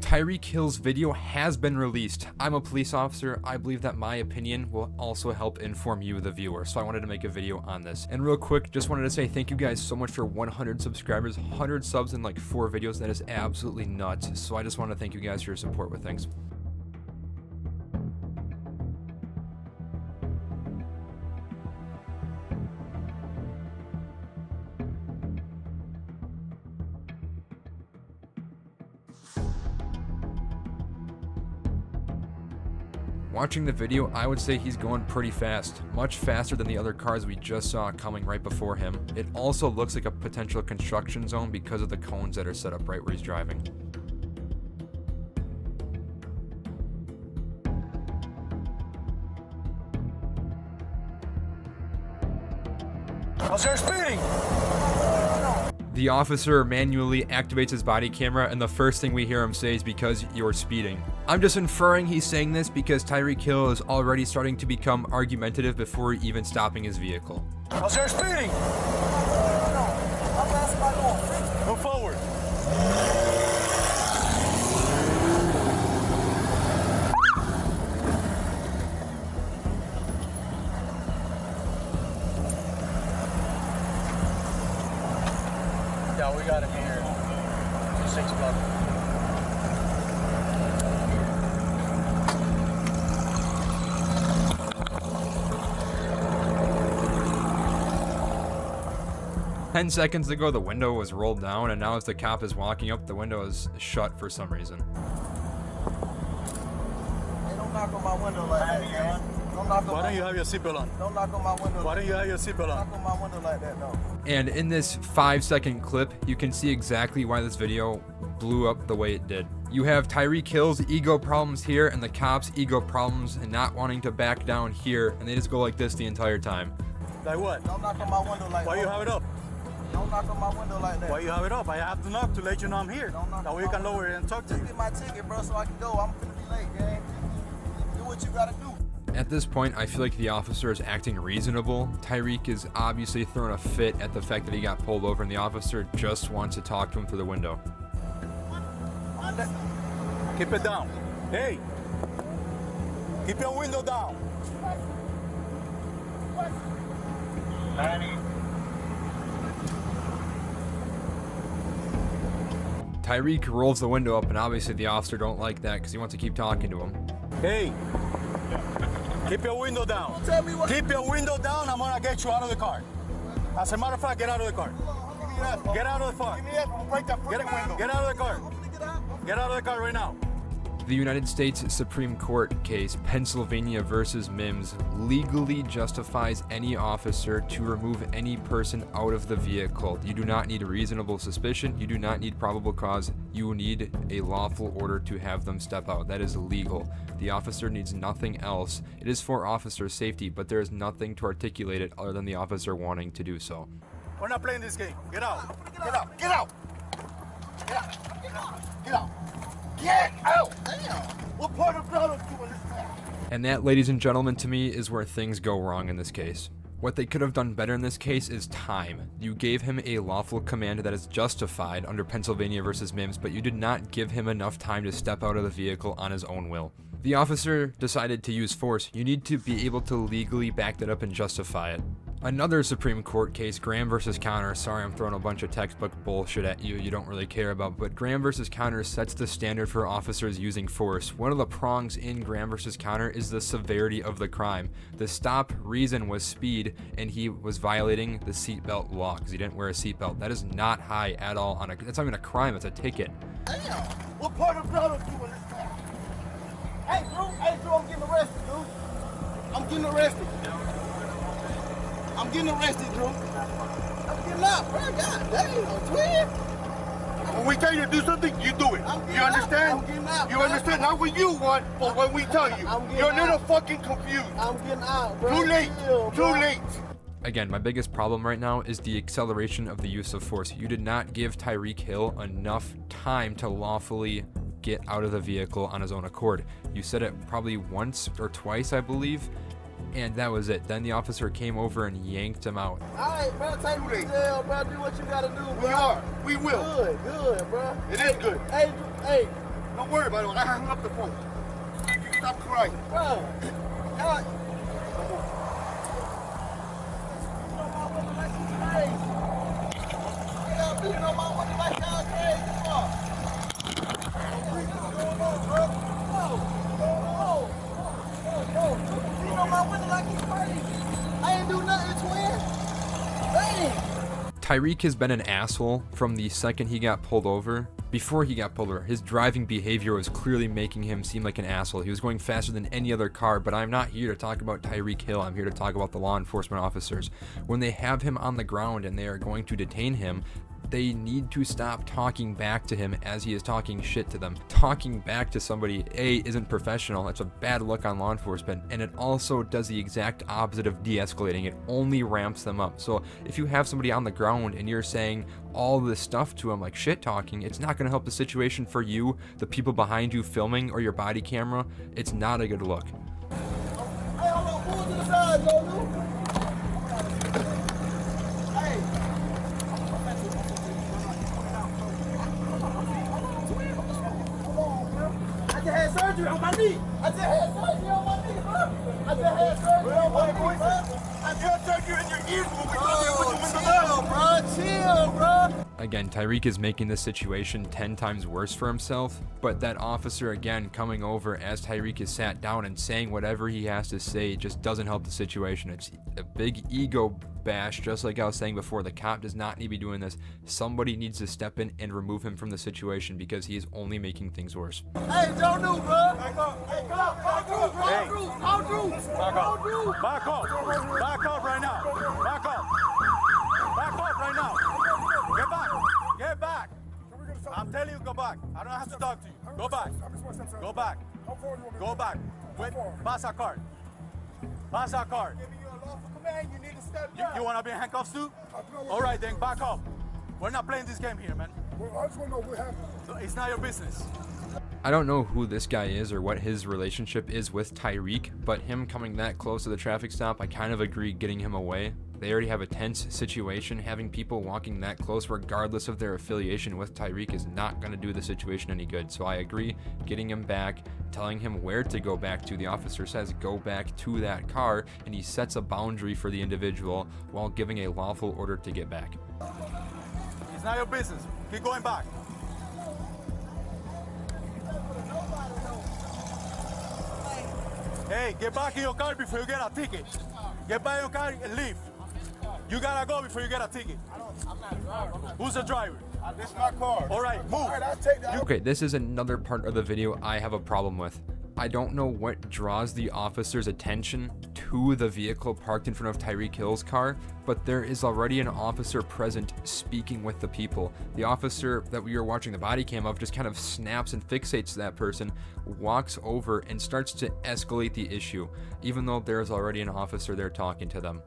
Tyreek Hill's video has been released. I'm a police officer. I believe that my opinion will also help inform you, the viewer. So I wanted to make a video on this. And real quick, just wanted to say thank you guys so much for 100 subscribers, 100 subs in like 4 videos. That is absolutely nuts. So I just want to thank you guys for your support with things. Watching the video, I would say he's going pretty fast, much faster than the other cars we just saw coming right before him. It also looks like a potential construction zone because of the cones that are set up right where he's driving. How's there speeding? The officer manually activates his body camera, and the first thing we hear him say is because you're speeding. I'm just inferring he's saying this because Tyreek Hill is already starting to become argumentative before even stopping his vehicle. How's there speeding? Move forward. Yeah, we got him here. 6 o'clock. Ten seconds ago, the window was rolled down, and now as the cop is walking up, the window is shut for some reason. Hey, don't knock on my window like that, man. Why don't you have your seatbelt on? Don't knock on my window. Why don't you have your seatbelt on? Knock on my window like that, no. And in this 5-second clip, you can see exactly why this video blew up the way it did. You have Tyreek Hill's ego problems here and the cops' ego problems and not wanting to back down here, and they just go like this the entire time. Like what? Don't knock on my window like that. Why you have it up? Don't knock on my window like that. Why you have it up? I have to knock to let you know I'm here. That way you can lower it and talk to Just you. get my ticket, bro, so I can go. I'm finna be late, gang. Do what you gotta do. At this point, I feel like the officer is acting reasonable. Tyreek is obviously throwing a fit at the fact that he got pulled over, and the officer just wants to talk to him through the window. Keep it down. Hey! Keep your window down. 90. Tyreek rolls the window up, and obviously the officer don't like that because he wants to keep talking to him. Hey! Keep your window down. Don't tell me what. Keep your window down. I'm gonna get you out of the car. As a matter of fact, get out of the car. Get out of the car. Give me that. I'm gonna break that freaking window. Get out of the car. I'm gonna get out. Get out of the car right now. The United States Supreme Court case, Pennsylvania versus Mims, legally justifies any officer to remove any person out of the vehicle. You do not need reasonable suspicion. You do not need probable cause. You need a lawful order to have them step out. That is legal. The officer needs nothing else. It is for officer safety, but there is nothing to articulate it other than the officer wanting to do so. We're not playing this game. Get out. Get out. Get out. Get out. Get out. Get out. Damn. What part of blood are you in this town? And that, ladies and gentlemen, to me is where things go wrong in this case. What they could have done better in this case is time. You gave him a lawful command that is justified under Pennsylvania versus Mims, but you did not give him enough time to step out of the vehicle on his own will. The officer decided to use force. You need to be able to legally back that up and justify it. Another Supreme Court case, Graham versus Connor. Sorry, I'm throwing a bunch of textbook bullshit at you you don't really care about, but Graham versus Connor sets the standard for officers using force. One of the prongs in Graham versus Connor is the severity of the crime. The stop reason was speed, and he was violating the seatbelt law because he didn't wear a seatbelt. That is not high at all. That's not even a crime, it's a ticket. Damn. What part of blood are you in this town? Hey, Drew, I'm getting arrested, dude. I'm getting arrested. I'm getting arrested, Drew. I'm getting out, bro. God damn, twin. When we tell you to do something, you do it. You understand? I'm getting out, You bro. understand? Not what you want, but what we tell you. I'm getting You're a little out. fucking confused. I'm getting out, bro. Too late. Chill, Too bro. late. Again, my biggest problem right now is the acceleration of the use of force. You did not give Tyreek Hill enough time to lawfully get out of the vehicle on his own accord. You said it probably once or twice, I believe, and that was it. Then the officer came over and yanked him out. All right, bro. Take me to jail, bro. Do what you gotta do, bro. We are. We will. Good, bro. It is good. Hey, Don't worry about it. I hung up the phone. You stop crying. Bro, y'all. Tyreek has been an asshole from the second he got pulled over. Before he got pulled over, his driving behavior was clearly making him seem like an asshole. He was going faster than any other car, but I'm not here to talk about Tyreek Hill. I'm here to talk about the law enforcement officers. When they have him on the ground and they are going to detain him, they need to stop talking back to him as he is talking shit to them. Talking back to somebody, A, isn't professional. It's a bad look on law enforcement, and it also does the exact opposite of de-escalating. It only ramps them up. So if you have somebody on the ground and you're saying all this stuff to them, like shit talking, it's not going to help the situation for you, the people behind you filming, or your body camera. It's not a good look. Hey, hold on, pull to the side, Joe. I just had surgery on my knee. I just had surgery on my knee, bro. I just had surgery on my knee, bro. I just surgery in your ears when we told you what you Chill, bro. Again, Tyreek is making this situation 10 times worse for himself, but that officer, again, coming over as Tyreek is sat down and saying whatever he has to say just doesn't help the situation. It's a big ego bash, just like I was saying before. The cop does not need to be doing this. Somebody needs to step in and remove him from the situation because he is only making things worse. Hey, don't do, bro. Hey, come on. Back off right now. Back off. Back off right now. Get back. Get back. I'm telling you, go back. I don't have to talk to you. Go back. Go back. Go back. Wait. Pass our card. Pass our card. You need to step down. You want to be in handcuffs too? All right, then back off. We're not playing this game here, man. Well, I just want to know what happened. It's not your business. I don't know who this guy is or what his relationship is with Tyreek, but him coming that close to the traffic stop, I kind of agree getting him away. They already have a tense situation. Having people walking that close, regardless of their affiliation with Tyreek, is not going to do the situation any good. So I agree getting him back, telling him where to go back to. The officer says go back to that car, and he sets a boundary for the individual while giving a lawful order to get back. It's not your business. Keep going back. Hey, get back in your car before you get a ticket. Get back in your car and leave. You gotta go before you get a ticket. I'm not driving. Who's the driver? This is my car. All right, move. All right, I'll take that. Okay, this is another part of the video I have a problem with. I don't know what draws the officer's attention to the vehicle parked in front of Tyreek Hill's car, but there is already an officer present speaking with the people. The officer that we are watching the body cam of just kind of snaps and fixates that person, walks over and starts to escalate the issue, even though there's already an officer there talking to them.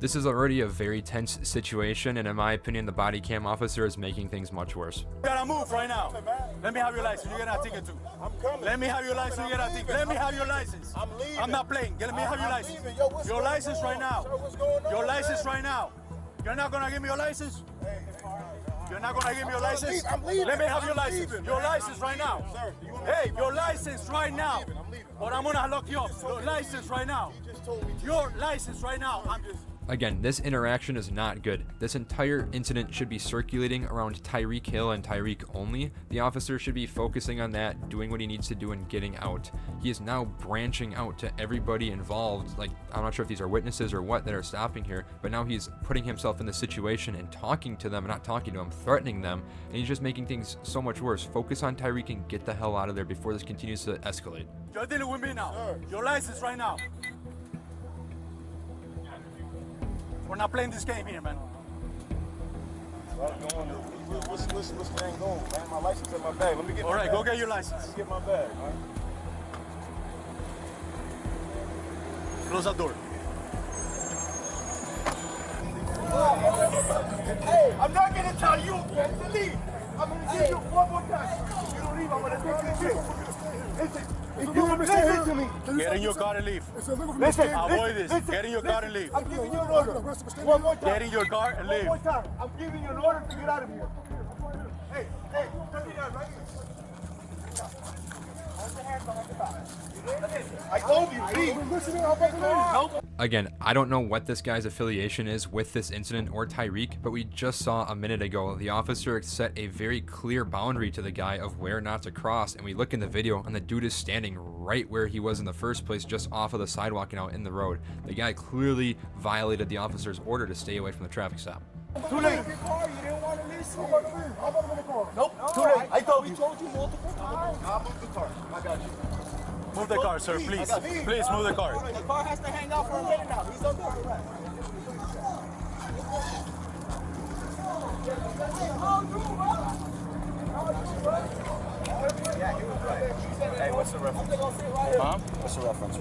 This is already a very tense situation, and in my opinion, the body cam officer is making things much worse. You gotta move right now. Let me have your license. You get a ticket too. I'm coming. Let me have your license. You get a ticket. Let me have your license. I'm leaving. I'm not playing. Let me have your I'm license. leaving. Yo, what's Your going license on? right now. Sir, what's going on? Your license right now. You're not gonna give me your license? You're not gonna give me your license? I'm leaving. Let me have your I'm license. leaving, Your man. license right now. Sir, do you want Hey, your license right now. I'm leaving. Or I'm gonna lock you up. Your license right now. You just told me to. Your license right now. I'm just. Again, this interaction is not good. This entire incident should be circulating around Tyreek Hill and Tyreek only. The officer should be focusing on that, doing what he needs to do and getting out. He is now branching out to everybody involved. Like, I'm not sure if these are witnesses or what that are stopping here, but now he's putting himself in the situation and talking to them, not talking to them, threatening them, and he's just making things so much worse. Focus on Tyreek and get the hell out of there before this continues to escalate. You're dealing with me now. Sir. Your license right now. We're not playing this game here, man. What's the thing going, man? My license in my bag. Let me get All my right, bag. go get your license. Let me get my bag, man. Close that door. Hey, I'm not gonna tell you to leave. I'm gonna give you one more time. If you don't leave, I'm gonna take you to Listen, if you listen to me. Get in your car and leave. Listen, Avoid this. Get in your car and leave. I'm giving you an order. One more time. Get in your car and One leave. more time. I'm giving you an order to get out of here. Hey, turn me down right here. I told you, leave. Nope. Again, I don't know what this guy's affiliation is with this incident or Tyreek, but we just saw a minute ago the officer set a very clear boundary to the guy of where not to cross, and we look in the video and the dude is standing right where he was in the first place, just off of the sidewalk and out in the road. The guy clearly violated the officer's order to stay away from the traffic stop. Too late. Nope. Too late. I told you. Move the car, sir, please. Please move the car. The car has to hang out for a minute now. He's under arrest. Hey, what's the reference? Huh? What's the reference?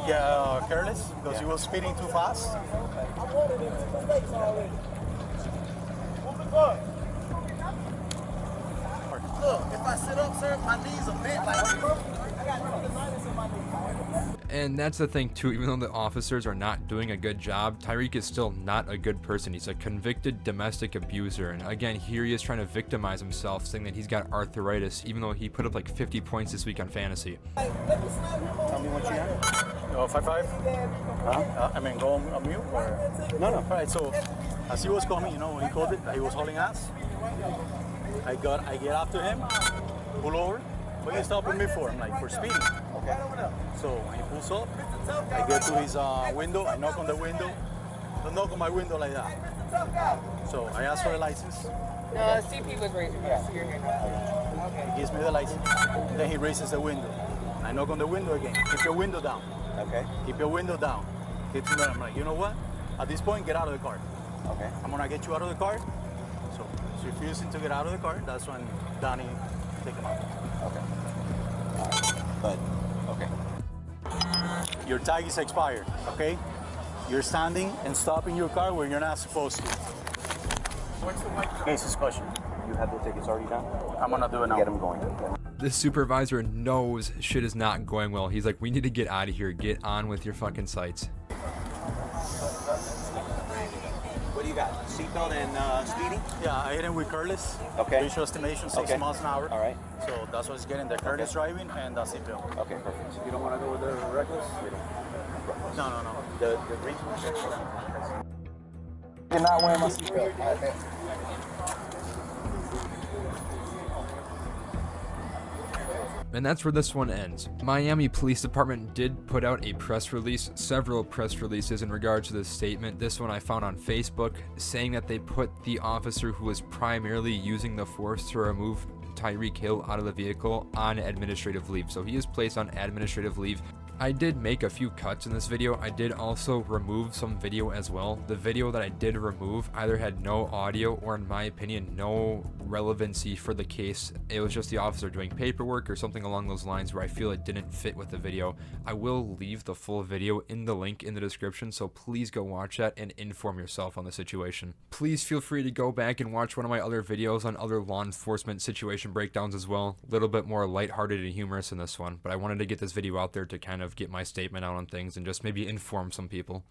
Yeah, careless, because you were speeding too fast. Move the car. Look, if I sit up, sir, my knees are bent like this. I got tendonitis in my knee. And that's the thing too, even though the officers are not doing a good job, Tyreek is still not a good person. He's a convicted domestic abuser, and again, here he is trying to victimize himself, saying that he's got arthritis, even though he put up like 50 points this week on fantasy. Tell me what you have. 5'5"? Huh? I mean, go on mute or? No. All right, so as he was coming, you know, when he called it, he was hauling ass. I get after him, pull over. What are you stopping me for? I'm like, for speeding. Okay. So when he pulls up, I get to his window, I knock on the window. Don't knock on my window like that. So I ask for a license. No, CP was raising your hand. Okay. He gives me the license. Then he raises the window. I knock on the window again. Keep your window down. Okay. Keep your window down. Keep it down. I'm like, you know what? At this point, get out of the car. Okay. I'm gonna get you out of the car. So he's refusing to get out of the car. That's when Donnie take him out. Okay. But, okay. Your tag is expired, okay? You're standing and stopping your car where you're not supposed to. What's the white case discussion? You have the tickets already done? I'm gonna do it now. Get them going. This supervisor knows shit is not going well. He's like, we need to get out of here. Get on with your fucking sights. What do you got? Seatbelt and speeding? Yeah, I hit him with careless. Okay. Visual estimation, 60 miles an hour. All right. So that's what's getting, the careless driving and the seatbelt. Okay, perfect. You don't want to go with the reckless? No. The reason You're not wearing my seatbelt. And that's where this one ends. Miami Police Department did put out a press release, several press releases in regards to this statement. This one I found on Facebook, saying that they put the officer who was primarily using the force to remove Tyreek Hill out of the vehicle on administrative leave. So he is placed on administrative leave. I did make a few cuts in this video. I did also remove some video as well. The video that I did remove either had no audio or, in my opinion, no relevancy for the case. It was just the officer doing paperwork or something along those lines where I feel it didn't fit with the video. I will leave the full video in the link in the description, so please go watch that and inform yourself on the situation. Please feel free to go back and watch one of my other videos on other law enforcement situation breakdowns as well. A little bit more lighthearted and humorous in this one, but I wanted to get this video out there to kind of get my statement out on things and just maybe inform some people.